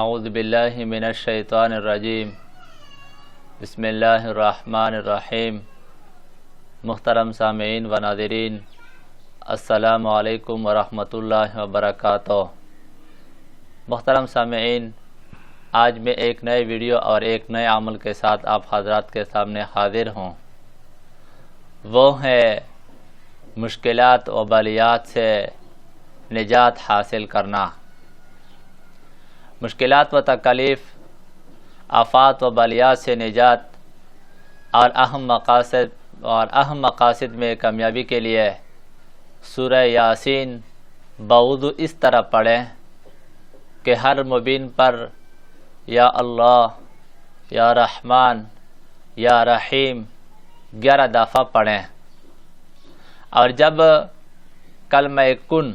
اعوذ باللہ من الشیطان الرجیم بسم اللہ الرحمن الرحیم۔ محترم سامعین و ناظرین، السلام علیکم ورحمۃ اللہ وبرکاتہ۔ محترم سامعین، آج میں ایک نئے ویڈیو اور ایک نئے عمل کے ساتھ آپ حضرات کے سامنے حاضر ہوں۔ وہ ہے مشکلات و بلیات سے نجات حاصل کرنا۔ مشکلات و تکالیف، آفات و بلیات سے نجات اور اہم مقاصد میں کامیابی کے لیے سورہ یاسین بوضو اس طرح پڑھیں کہ ہر مبین پر یا اللہ، یا رحمان، یا رحیم 11 دفعہ پڑھیں، اور جب کلمہ کن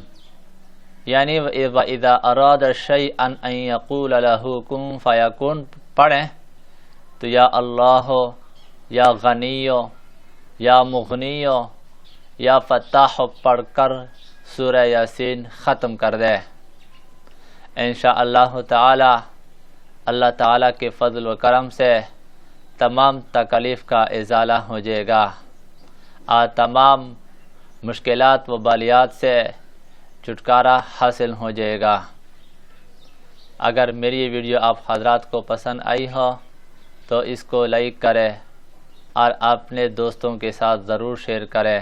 یعنی وَإِذَا أَرَادَ شَيْئًا أَن يَقُولَ لَهُ كُن فَيَكُن پڑھیں تو یا اللہ، یا غنی، یا مغنی، یا فتاح پڑھ کر سورہ یاسین ختم کر دیں۔ انشاءاللہ تعالی اللہ تعالیٰ کے فضل و کرم سے تمام تکالیف کا ازالہ ہو جائے گا اور تمام مشکلات و بلیات سے چھٹکارا حاصل ہو جائے گا۔ اگر میری یہ ویڈیو آپ حضرات کو پسند آئی ہو تو اس کو لائک کریں اور اپنے دوستوں کے ساتھ ضرور شیئر کریں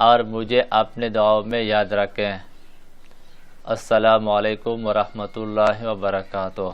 اور مجھے اپنے دعاؤں میں یاد رکھیں۔ السلام علیکم ورحمۃ اللہ وبرکاتہ۔